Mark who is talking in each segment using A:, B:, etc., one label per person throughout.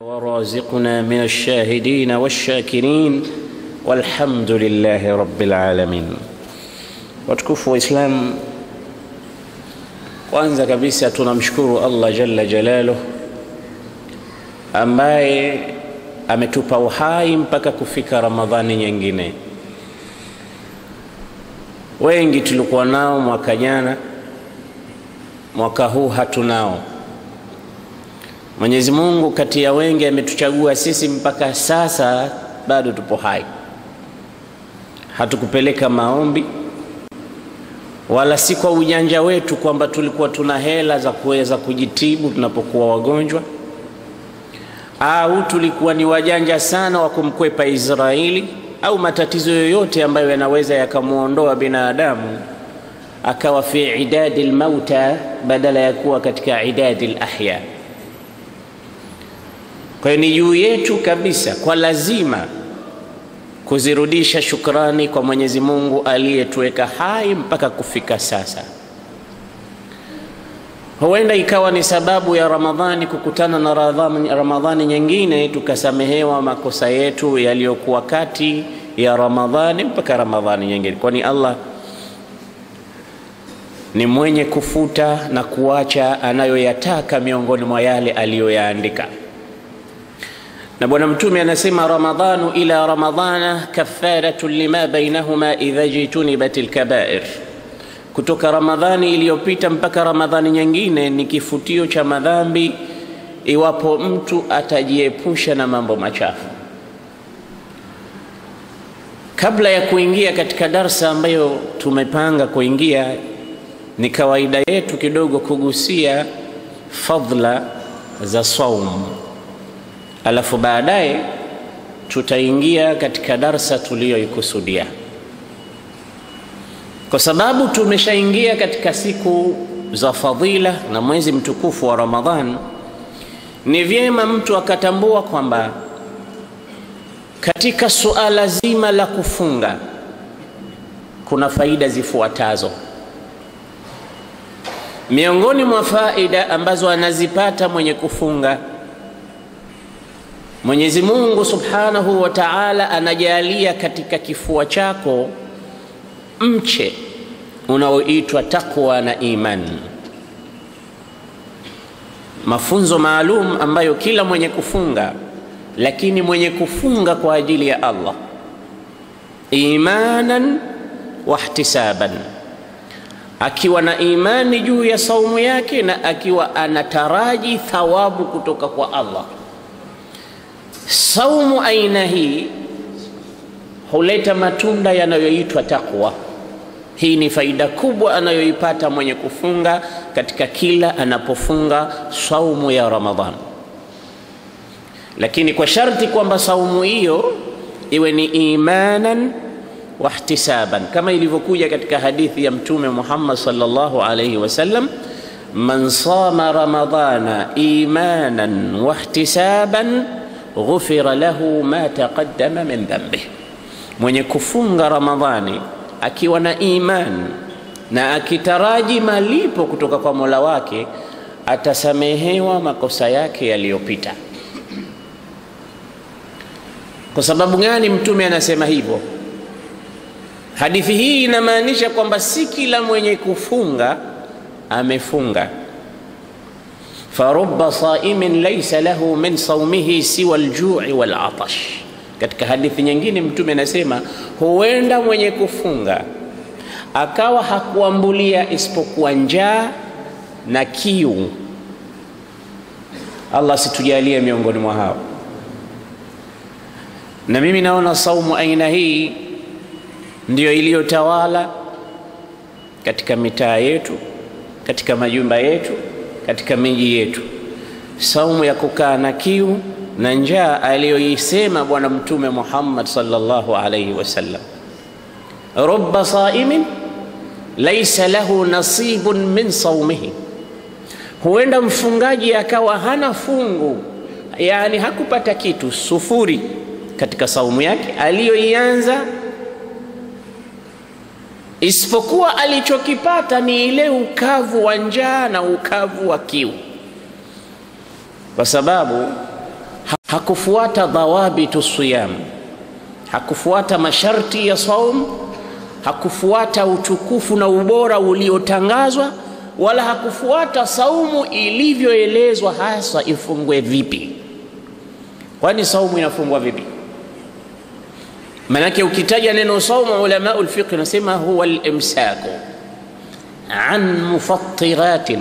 A: ورازقنا من الشاهدين والشاكرين والحمد لله رب العالمين. Watukufu wa Islam, kwanza kabisa tunamshukuru Allah jalla jalaluhu ambaye ametupa uhai mpaka kufika Ramadhani nyingine. Wengi tulikuwa nao mwaka jana, mwaka huu hatunao. Mwenyezi Mungu kati ya wengi ametuchagua sisi mpaka sasa bado tupo hai. Hatukupeleka maombi wala si kwa ujanja wetu kwamba tulikuwa tuna hela za kuweza kujitibu tunapokuwa wagonjwa, au tulikuwa ni wajanja sana wa kumkwepa Israeli au matatizo yoyote ambayo yanaweza yakamuondoa binadamu akawa fi idadil mauta badala ya kuwa katika idadil ahya. Kwa hiyo ni juu yetu kabisa kwa lazima kuzirudisha shukrani kwa Mwenyezi Mungu aliyetuweka hai mpaka kufika sasa. Huenda ikawa ni sababu ya Ramadhani kukutana na Ramadhani nyingine, tukasamehewa makosa yetu yaliyokuwa kati ya Ramadhani mpaka Ramadhani nyingine, kwani Allah ni mwenye kufuta na kuacha anayoyataka miongoni mwa yale aliyoyaandika. Na Bwana Mtume anasema, Ramadhanu ila Ramadhana kafaratun lima bainahuma idha jitunibatil kabair. Kutoka Ramadhani iliyopita mpaka Ramadhani nyingine ni kifutio cha madhambi iwapo mtu atajiepusha na mambo machafu. Kabla ya kuingia katika darsa ambayo tumepanga kuingia, ni kawaida yetu kidogo kugusia fadhila za saumu, alafu baadaye tutaingia katika darsa tuliyoikusudia. Kwa sababu tumeshaingia katika siku za fadhila na mwezi mtukufu wa Ramadhan, ni vyema mtu akatambua kwamba katika suala zima la kufunga kuna faida zifuatazo. Miongoni mwa faida ambazo anazipata mwenye kufunga, Mwenyezi Mungu Subhanahu wa Ta'ala anajalia katika kifua chako mche unaoitwa taqwa na imani. Mafunzo maalum ambayo kila mwenye kufunga, lakini mwenye kufunga kwa ajili ya Allah, imanan wa ihtisaban, akiwa na imani juu ya saumu yake na akiwa anataraji thawabu kutoka kwa Allah. Saumu aina hii huleta matunda yanayoitwa taqwa. Hii ni faida kubwa anayoipata mwenye kufunga katika kila anapofunga saumu ya Ramadhan, lakini kwa sharti kwamba saumu hiyo iwe ni imanan wa ihtisaban, kama ilivyokuja katika hadithi ya Mtume Muhammad sallallahu alayhi wasallam, man sama ramadhana imanan wa ihtisaban ghufira lahu ma taqaddama min dhanbihi. Mwenye kufunga Ramadhani akiwa na iman na akitaraji malipo kutoka kwa Mola wake, atasamehewa makosa yake yaliyopita. Kwa sababu gani Mtume anasema hivyo? Hadithi hii inamaanisha kwamba si kila mwenye kufunga amefunga. farubba saimin laysa lahu min saumihi siwa aljui wal atash. Katika hadithi nyingine Mtume anasema, huenda mwenye kufunga akawa hakuambulia isipokuwa njaa na kiu. Allah situjalie miongoni mwa hao. Na mimi naona saumu aina hii ndiyo iliyotawala katika mitaa yetu, katika majumba yetu, katika miji yetu. Saumu ya kukaa na kiu na njaa aliyoisema Bwana Mtume Muhammad sallallahu alayhi wasallam, rubba saimin laysa lahu nasibun min saumihi. Huenda mfungaji akawa hana fungu, yani hakupata kitu, sufuri katika saumu yake aliyoianza, isipokuwa alichokipata ni ile ukavu wa njaa na ukavu wa kiu, kwa sababu hakufuata dhawabitu siyam, hakufuata masharti ya saum, hakufuata utukufu na ubora uliotangazwa, wala hakufuata saumu ilivyoelezwa hasa ifungwe vipi. Kwani saumu inafungwa vipi? Manake ukitaja neno saumu, ulama al-fiqh nasema huwa al-imsaku an mufattiratin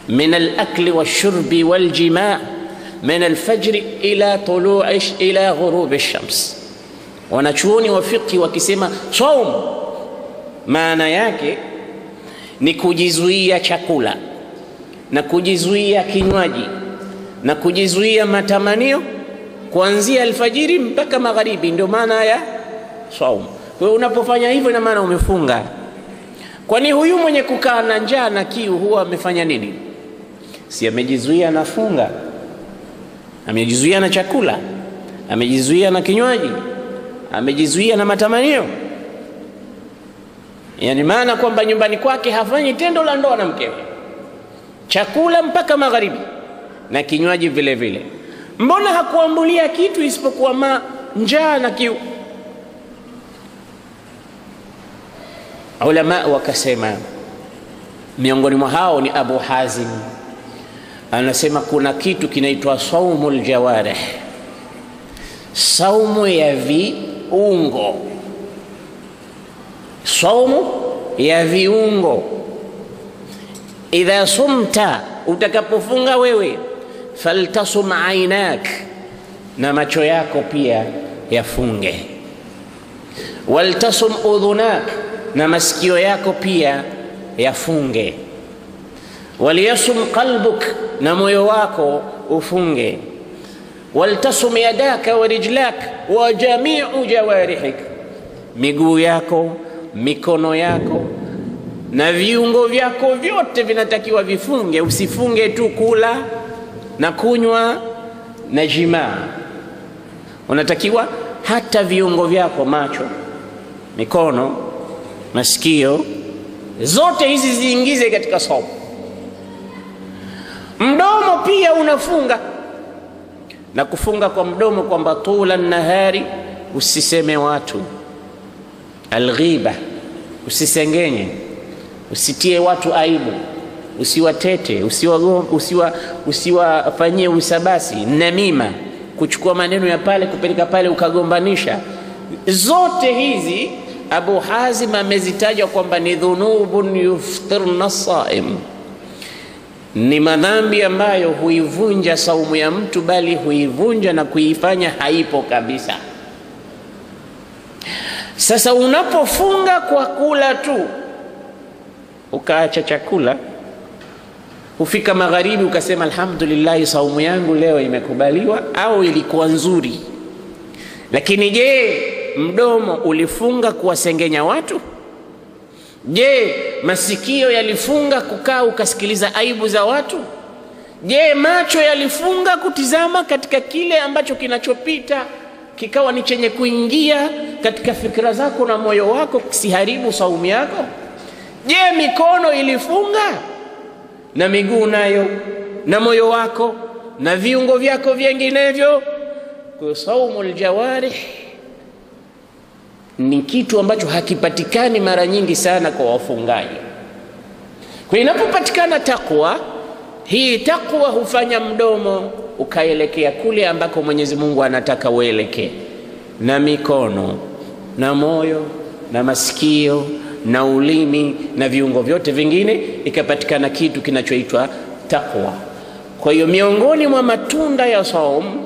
A: min al-akli wash-shurbi wal-jima' min al-fajr ila ghurub ash-shams. Wanachuoni wa fiqh wakisema saum maana yake ni kujizuia chakula na kujizuia kinywaji na kujizuia matamanio kuanzia alfajiri mpaka magharibi, ndio maana ya saum. Kwa hiyo unapofanya hivyo ina maana umefunga. Kwani huyu mwenye kukaa na njaa na kiu huwa amefanya nini? Si amejizuia na funga, amejizuia na chakula, amejizuia na kinywaji, amejizuia na matamanio. Yani maana kwamba nyumbani kwake hafanyi tendo la ndoa na mkewe, chakula mpaka magharibi na kinywaji vile vile. Mbona hakuambulia kitu isipokuwa njaa na kiu? Ulama wakasema, miongoni mwa hao ni Abu Hazim, anasema kuna kitu kinaitwa saumul jawarih, saumu ya viungo. Saumu ya viungo. Idha sumta, utakapofunga wewe, faltasum ainak, na macho yako pia yafunge. Waltasum udhunak, na masikio yako pia yafunge. Waliyasum qalbuk, na moyo wako ufunge. Waltasum yadaka wa rijlak wa jami'u jawarihik, miguu yako, mikono yako na viungo vyako vyote vinatakiwa vifunge. Usifunge tu kula na kunywa na jimaa, unatakiwa hata viungo vyako, macho, mikono, masikio, zote hizi ziingize katika saumu. Mdomo pia unafunga, na kufunga kwa mdomo kwamba tula nahari, usiseme watu, alghiba, usisengenye, usitie watu aibu, usiwatete, usiwafanyie usabasi, namima, kuchukua maneno ya pale kupeleka pale ukagombanisha. Zote hizi Abu Hazim amezitaja kwamba ni dhunubun yuftirna saim, ni madhambi ambayo huivunja saumu ya mtu, bali huivunja na kuifanya haipo kabisa. Sasa unapofunga kwa kula tu, ukaacha chakula, ufika magharibi ukasema alhamdulillah, saumu yangu leo imekubaliwa au ilikuwa nzuri. Lakini je, mdomo ulifunga kuwasengenya watu? Je, masikio yalifunga kukaa ukasikiliza aibu za watu? Je, macho yalifunga kutizama katika kile ambacho kinachopita kikawa ni chenye kuingia katika fikra zako na moyo wako kisiharibu saumu yako? Je, mikono ilifunga na miguu nayo na moyo wako na viungo vyako vinginevyo? Kwa saumul jawarih ni kitu ambacho hakipatikani mara nyingi sana kwa wafungaji. Kwa inapopatikana takwa, hii takwa hufanya mdomo ukaelekea kule ambako Mwenyezi Mungu anataka uelekee, na mikono na moyo na masikio na ulimi na viungo vyote vingine ikapatikana kitu kinachoitwa takwa. Kwa hiyo miongoni mwa matunda ya saum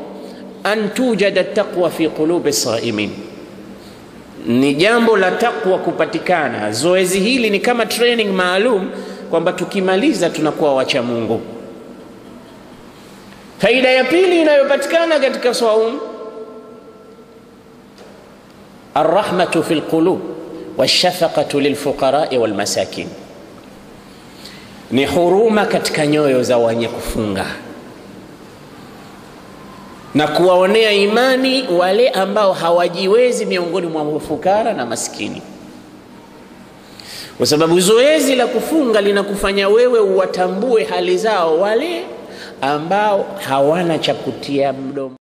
A: an tujada taqwa fi qulubi saimin, ni jambo la takwa kupatikana. Zoezi hili ni kama training maalum kwamba tukimaliza tunakuwa wacha Mungu. Faida ya pili inayopatikana katika saum, arrahmatu fil qulub washafaqatu lilfuqara'i walmasakin, ni huruma katika nyoyo za wenye kufunga na kuwaonea imani wale ambao hawajiwezi miongoni mwa mafukara na maskini. Kwa sababu zoezi la kufunga linakufanya wewe uwatambue hali zao wale ambao hawana cha kutia mdomo.